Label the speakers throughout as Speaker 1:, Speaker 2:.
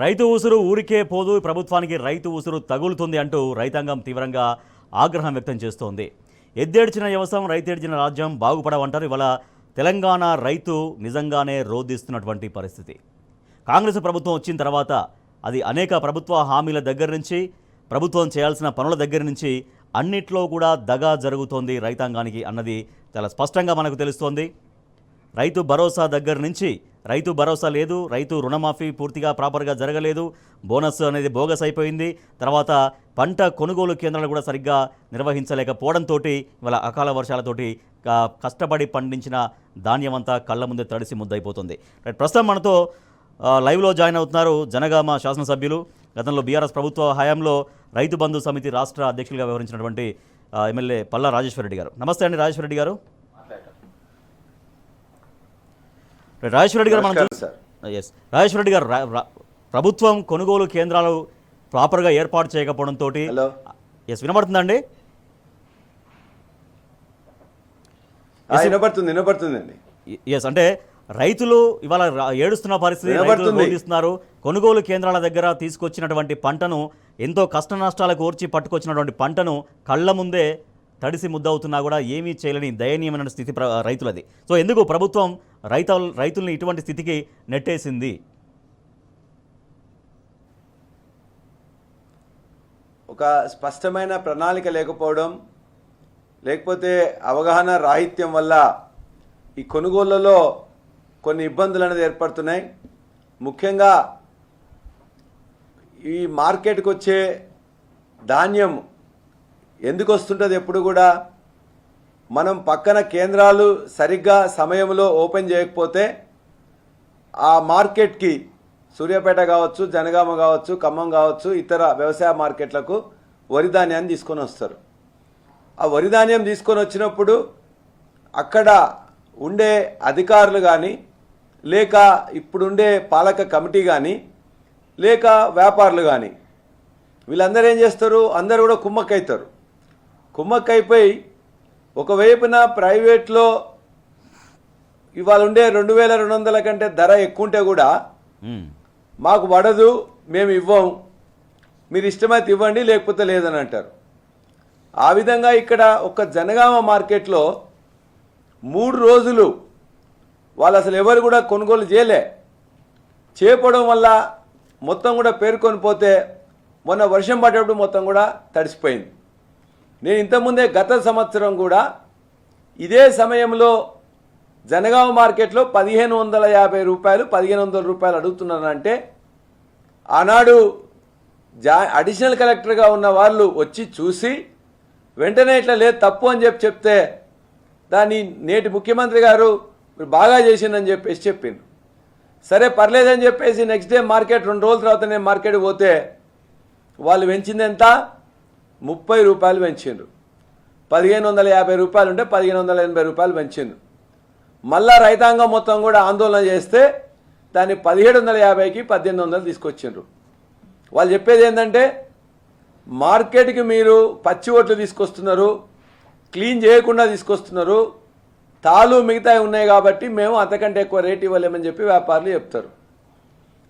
Speaker 1: రైతు ఉసురు ఊరికే పోదు, ప్రభుత్వానికి రైతు ఉసురు తగులుతుంది అంటూ రైతాంగం తీవ్రంగా ఆగ్రహం వ్యక్తం చేస్తోంది. ఎద్దేడ్చిన వ్యవసాయం, రైతేడ్చిన రాజ్యం బాగుపడవంటారు. ఇవాళ తెలంగాణ రైతు నిజంగానే రోధిస్తున్నటువంటి పరిస్థితి. కాంగ్రెస్ ప్రభుత్వం వచ్చిన తర్వాత అది అనేక ప్రభుత్వ హామీల దగ్గర నుంచి, ప్రభుత్వం చేయాల్సిన పనుల దగ్గర నుంచి అన్నిట్లో కూడా దగా జరుగుతోంది రైతాంగానికి అన్నది చాలా స్పష్టంగా మనకు తెలుస్తోంది. రైతు భరోసా దగ్గర నుంచి రైతు భరోసా లేదు, రైతు రుణమాఫీ పూర్తిగా ప్రాపర్గా జరగలేదు, బోనస్ అనేది బోగస్ అయిపోయింది. తర్వాత పంట కొనుగోలు కేంద్రాలు కూడా సరిగ్గా నిర్వహించలేకపోవడంతో ఇవాళ అకాల వర్షాలతోటి కష్టపడి పండించిన ధాన్యం అంతా కళ్ళ ముందే తడిసి ముద్దయిపోతుంది. ప్రస్తుతం మనతో లైవ్లో జాయిన్ అవుతున్నారు జనగామ శాసనసభ్యులు, గతంలో బీఆర్ఎస్ ప్రభుత్వ హయాంలో రైతు బంధు సమితి రాష్ట్ర అధ్యక్షులుగా వ్యవహరించినటువంటి ఎమ్మెల్యే పల్లా రాజేశ్వరరెడ్డి గారు. నమస్తే అండి రాజేశ్వరరెడ్డి గారు. రాజేశ్వరరెడ్డి గారు రాజేశ్వరరెడ్డి గారు, ప్రభుత్వం కొనుగోలు కేంద్రాలు ప్రాపర్గా ఏర్పాటు చేయకపోవడంతో వినబడుతుందండి?
Speaker 2: వినపడుతుందండి.
Speaker 1: అంటే రైతులు ఇవాళ ఏడుస్తున్న పరిస్థితి, రోధిస్తున్నారు. కొనుగోలు కేంద్రాల దగ్గర తీసుకొచ్చినటువంటి పంటను, ఎంతో కష్ట నష్టాలకు ఓర్చి పట్టుకొచ్చినటువంటి పంటను కళ్ళ ముందే తడిసి ముద్దవుతున్నా కూడా ఏమీ చేయలేని దయనీయమైన స్థితి రైతులది. సో ఎందుకు ప్రభుత్వం రైతుల్ని ఇటువంటి స్థితికి నెట్టేసింది?
Speaker 2: ఒక స్పష్టమైన ప్రణాళిక లేకపోవడం, లేకపోతే అవగాహన రాహిత్యం వల్ల ఈ కొనుగోళ్లలో కొన్ని ఇబ్బందులు అనేది ఏర్పడుతున్నాయి. ముఖ్యంగా ఈ మార్కెట్కి వచ్చే ధాన్యం ఎందుకు వస్తుంటుంది? ఎప్పుడు కూడా మనం పక్కన కేంద్రాలు సరిగ్గా సమయంలో ఓపెన్ చేయకపోతే ఆ మార్కెట్కి సూర్యాపేట కావచ్చు, జనగామ కావచ్చు, ఖమ్మం కావచ్చు, ఇతర వ్యవసాయ మార్కెట్లకు వరి ధాన్యాన్ని తీసుకొని వస్తారు. ఆ వరి ధాన్యం తీసుకొని వచ్చినప్పుడు అక్కడ ఉండే అధికారులు కానీ, లేక ఇప్పుడుండే పాలక కమిటీ కానీ, లేక వ్యాపారులు కానీ, వీళ్ళందరూ ఏం చేస్తారు? అందరూ కూడా కుమ్మక్కైతారు. కుమ్మక్కైపోయి ఒకవైపున ప్రైవేట్లో ఇవాళ ఉండే 2200 కంటే ధర ఎక్కువ ఉంటే కూడా మాకు పడదు, మేము ఇవ్వం, మీరు ఇష్టమైతే ఇవ్వండి లేకపోతే లేదని అంటారు. ఆ విధంగా ఇక్కడ ఒక జనగామ మార్కెట్లో 3 రోజులు వాళ్ళు అసలు ఎవరు కూడా కొనుగోలు చేయకపోవడం వల్ల మొత్తం కూడా పేరుకొని పోతే మొన్న వర్షం పడేటప్పుడు మొత్తం కూడా తడిసిపోయింది. నేను ఇంతకుముందే గత సంవత్సరం కూడా ఇదే సమయంలో జనగామ మార్కెట్లో 1550 రూపాయలు, 1500 రూపాయలు అడుగుతున్నానంటే ఆనాడు అడిషనల్ కలెక్టర్గా ఉన్న వాళ్ళు వచ్చి చూసి వెంటనే ఇట్లా లేదు తప్పు అని చెప్తే దాన్ని నేటి ముఖ్యమంత్రి గారు బాగా చేసిందని చెప్పేసి చెప్పిండ్రు. సరే పర్లేదని చెప్పేసి నెక్స్ట్ డే మార్కెట్ 2 రోజుల తర్వాత నేను మార్కెట్కి పోతే వాళ్ళు పెంచింది ఎంత? 30 రూపాయలు పెంచిండ్రు. 1550 రూపాయలు ఉంటే 1580 రూపాయలు పెంచిండ్రు. మళ్ళా రైతాంగం మొత్తం కూడా ఆందోళన చేస్తే దాన్ని 1750కి 1800 తీసుకొచ్చిండ్రు. వాళ్ళు చెప్పేది ఏంటంటే మార్కెట్కి మీరు పచ్చి ఓట్లు తీసుకొస్తున్నారు, క్లీన్ చేయకుండా తీసుకొస్తున్నారు, తాలు మిగతా ఉన్నాయి కాబట్టి మేము అంతకంటే ఎక్కువ రేట్ ఇవ్వలేమని చెప్పి వ్యాపారులు చెప్తారు.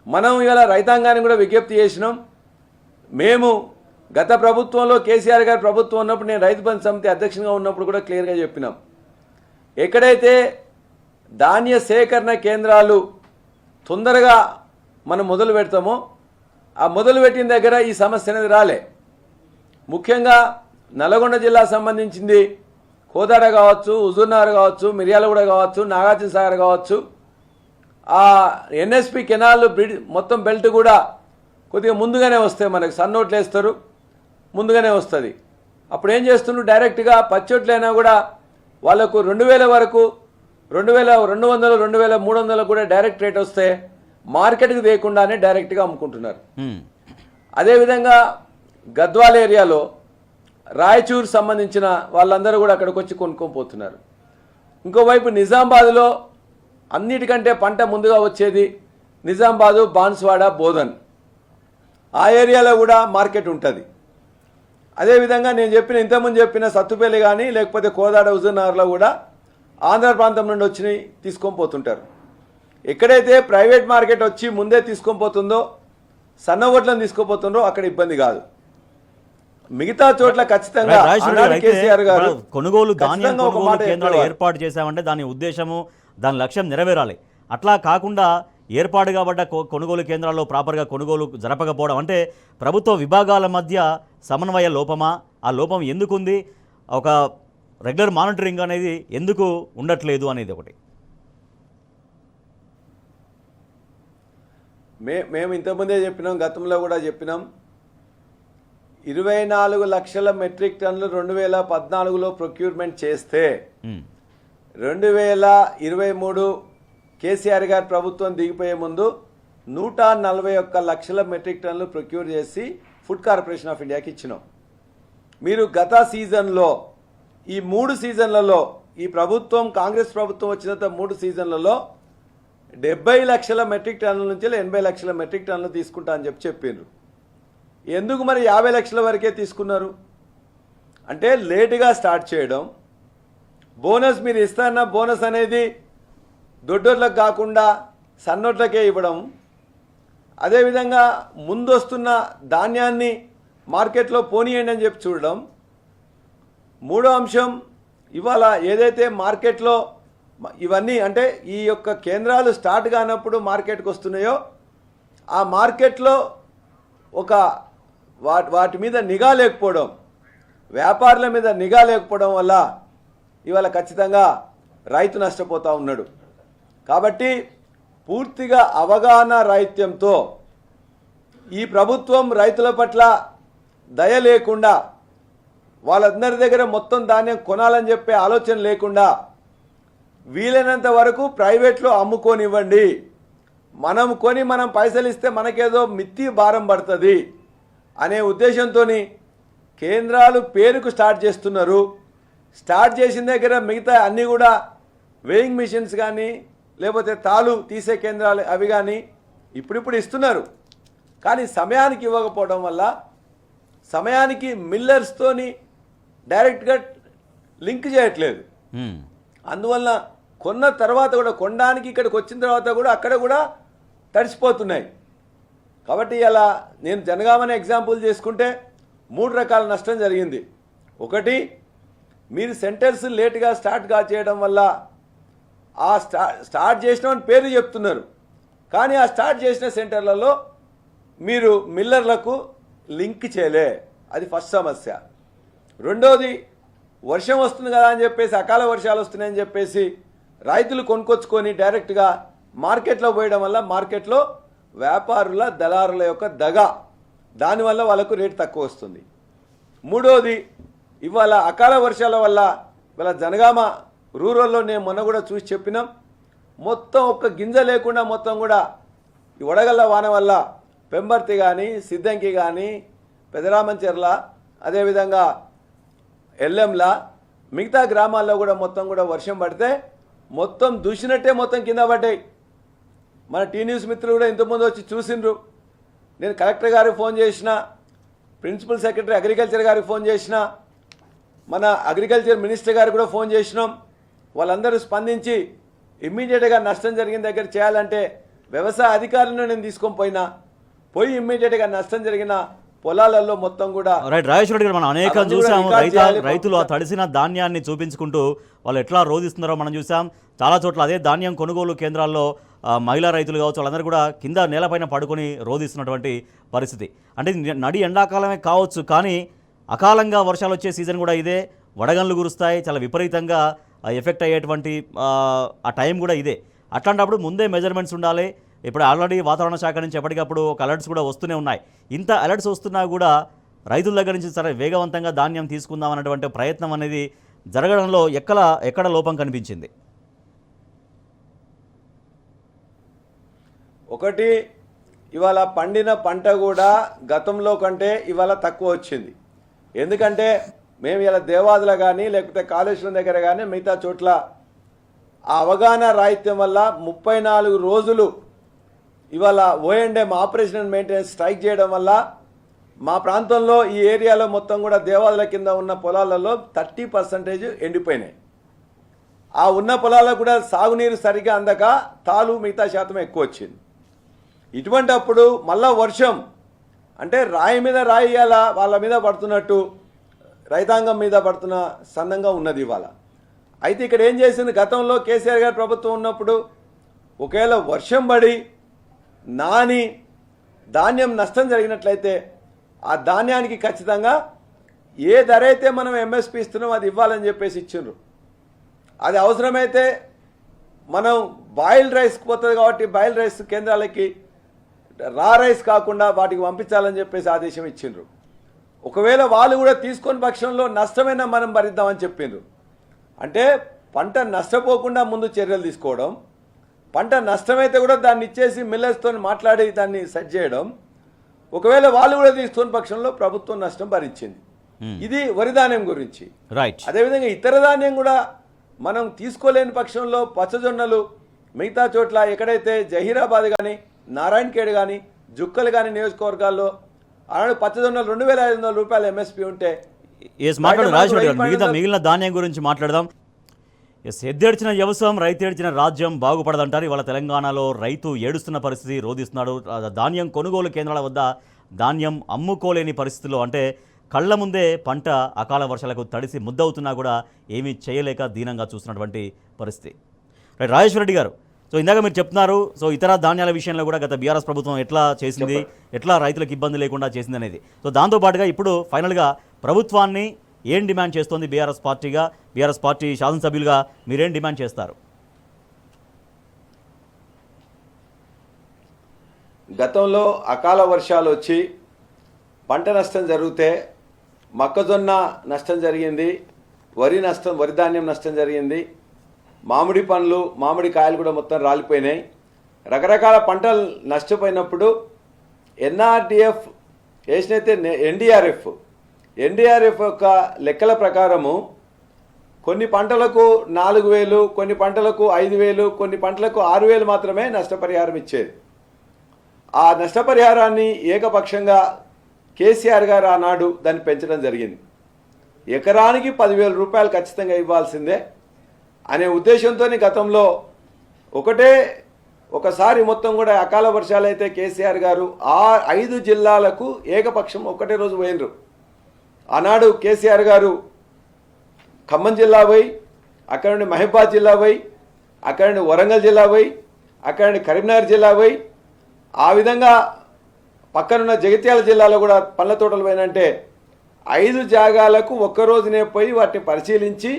Speaker 2: మనం ఇవాళ రైతాంగాన్ని కూడా విజ్ఞప్తి చేసినాం. మేము గత ప్రభుత్వంలో కేసీఆర్ గారి ప్రభుత్వం ఉన్నప్పుడు నేను రైతు బంధు సమితి అధ్యక్షునిగా ఉన్నప్పుడు కూడా క్లియర్గా చెప్పినాం. ఎక్కడైతే ధాన్య సేకరణ కేంద్రాలు తొందరగా మనం మొదలు పెడతామో ఆ మొదలు పెట్టిన దగ్గర ఈ సమస్య అనేది రాలే. ముఖ్యంగా నల్గొండ జిల్లా సంబంధించింది కోదాడ కావచ్చు, హుజూర్నగర్ కావచ్చు, మిర్యాలగూడ కావచ్చు, నాగార్జున సాగర్ కావచ్చు, ఆ ఎన్ఎస్పి కెనాల్ బ్రిడ్జ్ మొత్తం బెల్ట్ కూడా కొద్దిగా ముందుగానే వస్తాయి. మనకు సన్నోట్లు వేస్తారు, ముందుగానే వస్తుంది. అప్పుడు ఏం చేస్తున్నారు? డైరెక్ట్గా పచ్చోట్లైనా కూడా వాళ్ళకు 2000 వరకు, 2200, 2300 కూడా డైరెక్ట్ రేట్ వస్తే మార్కెట్కి తీయకుండానే డైరెక్ట్గా అమ్ముకుంటున్నారు. అదేవిధంగా గద్వాల ఏరియాలో రాయచూరు సంబంధించిన వాళ్ళందరూ కూడా అక్కడికి వచ్చి కొనుక్కోపోతున్నారు. ఇంకోవైపు నిజామాబాద్లో అన్నిటికంటే పంట ముందుగా వచ్చేది నిజామాబాదు, బాన్స్వాడ, బోధన్, ఆ ఏరియాలో కూడా మార్కెట్ ఉంటుంది. అదేవిధంగా నేను ఇంతకుముందు చెప్పిన సత్తుపల్లి కానీ లేకపోతే కోదాడ, హుజూర్నగర్లో కూడా ఆంధ్ర ప్రాంతం నుండి వచ్చి తీసుకొని పోతుంటారు. ఎక్కడైతే ప్రైవేట్ మార్కెట్ వచ్చి ముందే తీసుకొని పోతుందో సన్న ఓట్లను తీసుకోపోతుండ్రో అక్కడ ఇబ్బంది కాదు. మిగతా చోట్ల ఖచ్చితంగా
Speaker 1: రాజేశ్వరి గారు, అయితే
Speaker 2: కేసీఆర్ గారు
Speaker 1: కొనుగోలు ధాన్యం
Speaker 2: ఖచ్చితంగా ఒక
Speaker 1: కొనుగోలు
Speaker 2: మాట
Speaker 1: కేంద్రాలు
Speaker 2: చెప్పేవారు.
Speaker 1: ఏర్పాటు చేశామంటే దాని ఉద్దేశము దాని లక్ష్యం నెరవేరాలి. అట్లా కాకుండా ఏర్పాటు కాబడ్డ కొనుగోలు కేంద్రాల్లో ప్రాపర్గా కొనుగోలు జరపకపోవడం అంటే ప్రభుత్వ విభాగాల మధ్య సమన్వయ లోపమా? ఆ లోపం ఎందుకుంది? ఒక రెగ్యులర్ మానిటరింగ్ అనేది ఎందుకు ఉండట్లేదు అనేది ఒకటి.
Speaker 2: మేము ఇంతకుముందే చెప్పినాం, గతంలో కూడా చెప్పినాం, 24 లక్షల మెట్రిక్ టన్నులు 2014లో ప్రొక్యూర్మెంట్ చేస్తే 2023 కేసీఆర్ గారి ప్రభుత్వం దిగిపోయే ముందు 141 లక్షల మెట్రిక్ టన్నులు ప్రొక్యూర్ చేసి ఫుడ్ కార్పొరేషన్ ఆఫ్ ఇండియాకి ఇచ్చినాం. మీరు గత సీజన్లో ఈ 3 సీజన్లలో ఈ ప్రభుత్వం కాంగ్రెస్ ప్రభుత్వం వచ్చినంత 3 సీజన్లలో 70 లక్షల మెట్రిక్ టన్నుల నుంచి 80 లక్షల మెట్రిక్ టన్నులు తీసుకుంటా అని చెప్పిండ్రు. ఎందుకు మరి 50 లక్షల వరకే తీసుకున్నారు? అంటే లేటుగా స్టార్ట్ చేయడం, బోనస్ మీరు ఇస్తారన్న బోనస్ అనేది దొడ్డోట్లకు కాకుండా సన్నోట్లకే ఇవ్వడం, అదేవిధంగా ముందొస్తున్న ధాన్యాన్ని మార్కెట్లో పోనీయండి అని చెప్పి చూడడం. మూడో అంశం, ఇవాళ ఏదైతే మార్కెట్లో ఇవన్నీ అంటే ఈ యొక్క కేంద్రాలు స్టార్ట్ కానప్పుడు మార్కెట్కి వస్తున్నాయో ఆ మార్కెట్లో ఒక వాటి మీద నిఘా లేకపోవడం, వ్యాపారుల మీద నిఘా లేకపోవడం వల్ల ఇవాళ ఖచ్చితంగా రైతు నష్టపోతూ ఉన్నాడు. కాబట్టి పూర్తిగా అవగాహన రాహిత్యంతో ఈ ప్రభుత్వం రైతుల పట్ల దయ లేకుండా, వాళ్ళందరి దగ్గర మొత్తం ధాన్యం కొనాలని చెప్పే ఆలోచన లేకుండా వీలైనంత వరకు ప్రైవేట్లో అమ్ముకోనివ్వండి, మనం కొని మనం పైసలు ఇస్తే మనకేదో మిత్తి భారం పడుతుంది అనే ఉద్దేశంతో కేంద్రాలు పేరుకు స్టార్ట్ చేస్తున్నారు. స్టార్ట్ చేసిన దగ్గర మిగతా అన్నీ కూడా వేయింగ్ మిషన్స్ కానీ లేకపోతే తాలు తీసే కేంద్రాలు అవి కానీ ఇప్పుడిప్పుడు ఇస్తున్నారు. కానీ సమయానికి ఇవ్వకపోవడం వల్ల సమయానికి మిల్లర్స్తోని డైరెక్ట్గా లింక్ చేయట్లేదు. అందువల్ల కొన్న తర్వాత కూడా కొనడానికి ఇక్కడికి వచ్చిన తర్వాత కూడా అక్కడ కూడా తడిసిపోతున్నాయి. కాబట్టి ఇలా నేను జనగామనే ఎగ్జాంపుల్ చేసుకుంటే 3 రకాల నష్టం జరిగింది. ఒకటి, మీరు సెంటర్స్ లేట్గా స్టార్ట్ చేయడం వల్ల ఆ స్టార్ట్ చేసిన పేరు చెప్తున్నారు, కానీ ఆ స్టార్ట్ చేసిన సెంటర్లలో మీరు మిల్లర్లకు లింక్ చేయలే, అది ఫస్ట్ సమస్య. రెండోది, వర్షం వస్తుంది కదా అని చెప్పేసి, అకాల వర్షాలు వస్తున్నాయని చెప్పేసి రైతులు కొనుక్కొచ్చుకొని డైరెక్ట్గా మార్కెట్లో పోయడం వల్ల మార్కెట్లో వ్యాపారుల దళారుల యొక్క దగా, దానివల్ల వాళ్ళకు రేటు తక్కువ వస్తుంది. మూడోది, ఇవాళ అకాల వర్షాల వల్ల ఇవాళ జనగామ రూరల్లో నేను మొన్న కూడా చూసి చెప్పినాం, మొత్తం ఒక్క గింజ లేకుండా మొత్తం కూడా ఈ వడగళ్ళ వాన వల్ల పెంబర్తి కానీ సిద్దంకి కానీ పెదరామంచెర్ల అదేవిధంగా ఎల్లంల మిగతా గ్రామాల్లో కూడా మొత్తం కూడా వర్షం పడితే మొత్తం దూసినట్టే మొత్తం కింద పడ్డాయి. మన టీ న్యూస్ మిత్రులు కూడా ఇంతకుముందు వచ్చి చూసిండ్రు. నేను కలెక్టర్ గారికి ఫోన్ చేసిన, ప్రిన్సిపల్ సెక్రటరీ అగ్రికల్చర్ గారికి ఫోన్ చేసిన, మన అగ్రికల్చర్ మినిస్టర్ గారికి కూడా ఫోన్ చేసినాం. వాళ్ళందరూ స్పందించి ఇమ్మీడియట్గా నష్టం జరిగిన దగ్గర చేయాలంటే వ్యవసాయ అధికారులను నేను తీసుకొని పోయి ఇమ్మీడియట్గా నష్టం జరిగిన పొలాలలో మొత్తం కూడా
Speaker 1: రైట్. రాజేశ్వరి గారు, మనం అనేకం చూసాము. రైతులు ఆ తడిసిన ధాన్యాన్ని చూపించుకుంటూ వాళ్ళు ఎట్లా రోధిస్తున్నారో మనం చూసాం. చాలా చోట్ల అదే ధాన్యం కొనుగోలు కేంద్రాల్లో మహిళా రైతులు కావచ్చు, వాళ్ళందరూ కూడా కింద నేలపైన పడుకొని రోధిస్తున్నటువంటి పరిస్థితి. అంటే నడి ఎండాకాలమే కావచ్చు, కానీ అకాలంగా వర్షాలు వచ్చే సీజన్ కూడా ఇదే. వడగండ్లు కురుస్తాయి, చాలా విపరీతంగా ఎఫెక్ట్ అయ్యేటువంటి ఆ టైం కూడా ఇదే. అట్లాంటప్పుడు ముందే మెజర్మెంట్స్ ఉండాలి. ఇప్పుడు ఆల్రెడీ వాతావరణ శాఖ నుంచి ఎప్పటికప్పుడు ఒక అలర్ట్స్ కూడా వస్తూనే ఉన్నాయి. ఇంత అలర్ట్స్ వస్తున్నా కూడా రైతుల దగ్గర నుంచి సరే వేగవంతంగా ధాన్యం తీసుకుందాం అన్నటువంటి ప్రయత్నం అనేది జరగడంలో ఎక్కడ లోపం కనిపించింది?
Speaker 2: ఒకటి, ఇవాళ పండిన పంట కూడా గతంలో కంటే ఇవాళ తక్కువ వచ్చింది. ఎందుకంటే మేము ఇలా దేవాదుల కానీ లేకపోతే కాళేశ్వరం దగ్గర కానీ మిగతా చోట్ల ఆ అవగాహన రాహిత్యం వల్ల 34 రోజులు ఇవాళ O&M operation and maintenance strike చేయడం వల్ల మా ప్రాంతంలో ఈ ఏరియాలో మొత్తం కూడా దేవాదుల కింద ఉన్న పొలాలలో 30% ఎండిపోయినాయి. ఆ ఉన్న పొలాలకు కూడా సాగునీరు సరిగ్గా అందక తాలు మిగతా శాతం ఎక్కువ వచ్చింది. ఇటువంటి అప్పుడు మళ్ళా వర్షం అంటే రాయి మీద రాయి ఇవాళ వాళ్ళ మీద పడుతున్నట్టు రైతాంగం మీద పడుతున్న సందంగా ఉన్నది ఇవాళ. అయితే ఇక్కడ ఏం చేసింది, గతంలో కేసీఆర్ గారి ప్రభుత్వం ఉన్నప్పుడు ఒకవేళ వర్షం పడి నాని ధాన్యం నష్టం జరిగినట్లయితే ఆ ధాన్యానికి ఖచ్చితంగా ఏ ధర అయితే మనం ఎంఎస్పి ఇస్తున్నామో అది ఇవ్వాలని చెప్పేసి ఇచ్చిండ్రు. అది అవసరమైతే మనం బాయిల్డ్ రైస్కి పోతుంది కాబట్టి బాయిల్డ్ రైస్ కేంద్రాలకి రా రైస్ కాకుండా వాటికి పంపించాలని చెప్పేసి ఆదేశం ఇచ్చిండ్రు. ఒకవేళ వాళ్ళు కూడా తీసుకొని పక్షంలో నష్టమైనా మనం భరిద్దామని చెప్పిండ్రు. అంటే పంట నష్టపోకుండా ముందు చర్యలు తీసుకోవడం, పంట నష్టమైతే కూడా దాన్ని ఇచ్చేసి మిల్లర్స్తో మాట్లాడి దాన్ని సెట్ చేయడం, ఒకవేళ వాళ్ళు కూడా తీసుకొని పక్షంలో ప్రభుత్వం నష్టం భరించింది. ఇది వరి ధాన్యం గురించి.
Speaker 1: రైట్.
Speaker 2: అదేవిధంగా ఇతర ధాన్యం కూడా మనం తీసుకోలేని పక్షంలో పచ్చజొన్నలు మిగతా చోట్ల ఎక్కడైతే జహీరాబాద్ కానీ నారాయణఖేడ్ కానీ జుక్కలు కానీ నియోజకవర్గాల్లో ఆనాడు పచ్చజొన్నలు 2,500 రూపాయలు ఎంఎస్పి ఉంటే
Speaker 1: మిగిలిన ధాన్యం గురించి మాట్లాడదాం. ఎద్దేడ్చిన వ్యవసాయం రైతేడ్చిన రాజ్యం బాగుపడదంటారు. ఇవాళ తెలంగాణలో రైతు ఏడుస్తున్న పరిస్థితి, రోధిస్తున్నాడు. ధాన్యం కొనుగోలు కేంద్రాల వద్ద ధాన్యం అమ్ముకోలేని పరిస్థితుల్లో, అంటే కళ్ల ముందే పంట అకాల వర్షాలకు తడిసి ముద్దవుతున్నా కూడా ఏమీ చేయలేక దీనంగా చూస్తున్నటువంటి పరిస్థితి. రైట్, రాజేశ్వర రెడ్డి గారు, సో ఇందాక మీరు చెప్తున్నారు, సో ఇతర ధాన్యాల విషయంలో కూడా గత బీఆర్ఎస్ ప్రభుత్వం ఎట్లా చేసింది, ఎట్లా రైతులకు ఇబ్బంది లేకుండా చేసింది అనేది. సో దాంతోపాటుగా ఇప్పుడు ఫైనల్గా ప్రభుత్వాన్ని ఏం డిమాండ్ చేస్తోంది బీఆర్ఎస్ పార్టీగా, బీఆర్ఎస్ పార్టీ శాసనసభ్యులుగా మీరేం డిమాండ్ చేస్తారు?
Speaker 2: గతంలో అకాల వర్షాలు వచ్చి పంట నష్టం జరిగితే మొక్కజొన్న నష్టం జరిగింది, వరి ధాన్యం నష్టం జరిగింది, మామిడి పండ్లు మామిడి కాయలు కూడా మొత్తం రాలిపోయినాయి. రకరకాల పంటలు నష్టపోయినప్పుడు ఎన్ఆర్డిఎఫ్ వేసినైతే ఎన్డీఆర్ఎఫ్ యొక్క లెక్కల ప్రకారము కొన్ని పంటలకు 4,000, కొన్ని పంటలకు 5,000, కొన్ని పంటలకు 6,000 మాత్రమే నష్టపరిహారం ఇచ్చేది. ఆ నష్టపరిహారాన్ని ఏకపక్షంగా కేసీఆర్ గారు ఆనాడు దాన్ని పెంచడం జరిగింది. ఎకరానికి 10,000 రూపాయలు ఖచ్చితంగా ఇవ్వాల్సిందే అనే ఉద్దేశంతో గతంలో ఒకసారి మొత్తం కూడా అకాల వర్షాలైతే కేసీఆర్ గారు 5 జిల్లాలకు ఏకపక్షం ఒకటే రోజు పోయినరు. ఆనాడు కేసీఆర్ గారు ఖమ్మం జిల్లా పోయి, అక్కడ నుండి మహబూబాద్ జిల్లా పోయి, అక్కడ నుండి వరంగల్ జిల్లా పోయి, అక్కడ నుండి కరీంనగర్ జిల్లా పోయి, ఆ విధంగా పక్కనున్న జగిత్యాల జిల్లాలో కూడా పండ్ల తోటలు పోయినంటే 5 జాగాలకు ఒక్కరోజునే పోయి వాటిని పరిశీలించి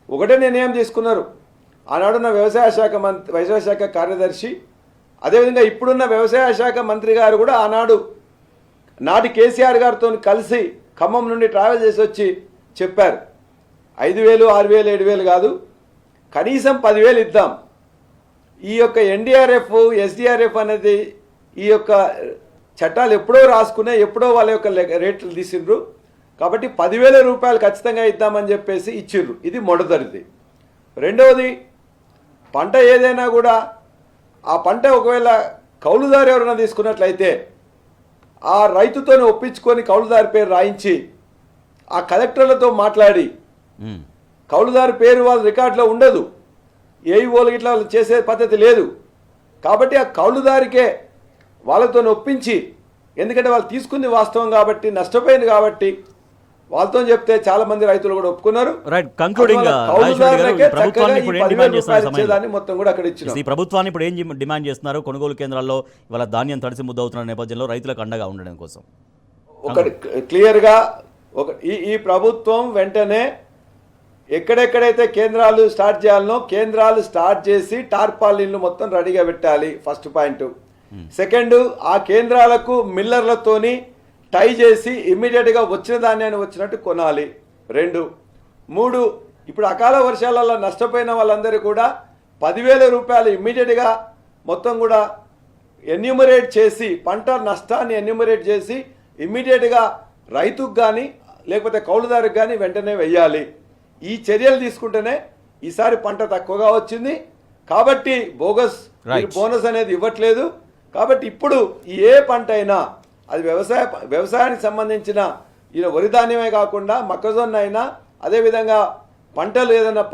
Speaker 2: ఒకటే నిర్ణయం తీసుకున్నారు. ఆనాడున్న వ్యవసాయ శాఖ కార్యదర్శి, అదేవిధంగా ఇప్పుడున్న వ్యవసాయ శాఖ మంత్రి గారు కూడా ఆనాడు నాటి కేసీఆర్ గారితో కలిసి ఖమ్మం నుండి ట్రావెల్ చేసి వచ్చి చెప్పారు, 5,000, 6,000, 7,000 కాదు, కనీసం 10,000 ఇద్దాం. ఈ యొక్క ఎన్డీఆర్ఎఫ్ ఎస్డీఆర్ఎఫ్ అనేది ఈ యొక్క చట్టాలు ఎప్పుడో రాసుకునే, ఎప్పుడో వాళ్ళ యొక్క రేట్లు తీసిండ్రు. కాబట్టి 10,000 రూపాయలు ఖచ్చితంగా ఇద్దామని చెప్పేసి ఇచ్చిర్రు. ఇది మొదటిది. రెండవది, పంట ఏదైనా కూడా ఆ పంట ఒకవేళ కౌలుదారు ఎవరైనా తీసుకున్నట్లయితే ఆ రైతుతోనే ఒప్పించుకొని కౌలుదారు పేరు రాయించి ఆ కలెక్టర్లతో మాట్లాడి, కౌలుదారు పేరు వాళ్ళ రికార్డులో ఉండదు, ఏఈఓలు ఇట్లా చేసే పద్ధతి లేదు. కాబట్టి ఆ కౌలుదారికే వాళ్ళతో ఒప్పించి, ఎందుకంటే వాళ్ళు తీసుకుంది వాస్తవం కాబట్టి, నష్టపోయింది కాబట్టి వాళ్ళతో చెప్తే చాలా మంది రైతులు కూడా ఒప్పుకున్నారు.
Speaker 1: ప్రభుత్వాన్ని ఇప్పుడు ఏం డిమాండ్ చేస్తున్నారు? కొనుగోలు కేంద్రాల్లో ఇవాళ ధాన్యం తడిసి ముద్దవుతున్న నేపథ్యంలో రైతులకు అండగా ఉండడం కోసం
Speaker 2: ఒకటి క్లియర్గా ఈ ప్రభుత్వం వెంటనే ఎక్కడెక్కడైతే కేంద్రాలు స్టార్ట్ చేయాలనో కేంద్రాలు స్టార్ట్ చేసి టార్పాలిన్లు మొత్తం రెడీగా పెట్టాలి. First point. సెకండ్, ఆ కేంద్రాలకు మిల్లర్లతోని టై చేసి ఇమ్మీడియట్గా వచ్చిన ధాన్యాన్ని వచ్చినట్టు కొనాలి. 2, 3, ఇప్పుడు అకాల వర్షాలలో నష్టపోయిన వాళ్ళందరూ కూడా 10,000 రూపాయలు ఇమ్మీడియట్గా మొత్తం కూడా ఎన్యూమరేట్ చేసి, పంట నష్టాన్ని ఎన్యూమరేట్ చేసి ఇమ్మీడియట్గా రైతుకు కానీ లేకపోతే కౌలుదారుకు కానీ వెంటనే వెయ్యాలి. ఈ చర్యలు తీసుకుంటేనే ఈసారి పంట తక్కువగా వచ్చింది కాబట్టి బోనస్ అనేది ఇవ్వట్లేదు. కాబట్టి ఇప్పుడు ఏ పంట అయినా అది వ్యవసాయానికి సంబంధించిన వరి ధాన్యమే కాకుండా మొక్కజొన్న అయినా, అదేవిధంగా పంటలు ఏదైనా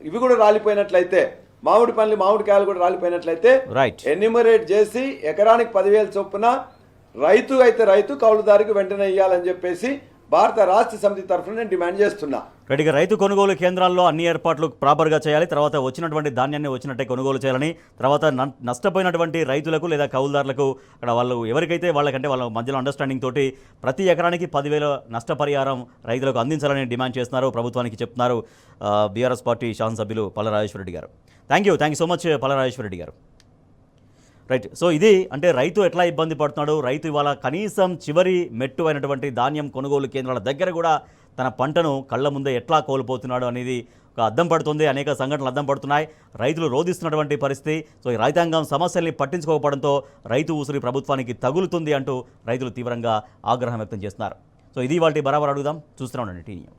Speaker 2: ఇవి కూడా రాలిపోయినట్లయితే మామిడికాయలు కూడా రాలిపోయినట్లయితే
Speaker 1: రైట్.
Speaker 2: ఎన్యూమరేట్ చేసి ఎకరానికి 10,000 చొప్పున రైతు కౌలుదారికి వెంటనే ఇవ్వాలని చెప్పేసి భారత రాష్ట్ర సమితి తరఫున నేను డిమాండ్ చేస్తున్నా.
Speaker 1: రెడ్డిగా రైతు కొనుగోలు కేంద్రాల్లో అన్ని ఏర్పాట్లు ప్రాపర్గా చేయాలి. తర్వాత వచ్చినటువంటి ధాన్యాన్ని వచ్చినట్టే కొనుగోలు చేయాలని, తర్వాత నష్టపోయినటువంటి రైతులకు లేదా కౌలుదారులకు అక్కడ వాళ్ళు ఎవరికైతే వాళ్ళకంటే వాళ్ళ మధ్యలో అండర్స్టాండింగ్ తోటి ప్రతి ఎకరానికి 10,000 నష్టపరిహారం రైతులకు అందించాలని డిమాండ్ చేస్తున్నారు, ప్రభుత్వానికి చెప్తున్నారు బీఆర్ఎస్ పార్టీ శాసనసభ్యులు పల్లా రాజేశ్వరరెడ్డి గారు. Thank you so much Palla Rajeshwar Reddy గారు. రైట్. సో ఇది అంటే రైతు ఎట్లా ఇబ్బంది పడుతున్నాడు, రైతు ఇవాళ కనీసం చివరి మెట్టు అయినటువంటి ధాన్యం కొనుగోలు కేంద్రాల దగ్గర కూడా తన పంటను కళ్ళ ముందే ఎట్లా కోల్పోతున్నాడు అనేది ఒక అద్దం పడుతుంది. అనేక సంఘటనలు అద్దం పడుతున్నాయి. రైతులు రోధిస్తున్నటువంటి పరిస్థితి. సో ఈ రైతాంగం సమస్యల్ని పట్టించుకోకపోవడంతో రైతు ఊసిరి ప్రభుత్వానికి తగులుతుంది అంటూ రైతులు తీవ్రంగా ఆగ్రహం వ్యక్తం చేస్తున్నారు. సో ఇది వాటి బరాబర్ అడుగుదాం. చూస్తూనే ఉండండి టీ న్యూస్.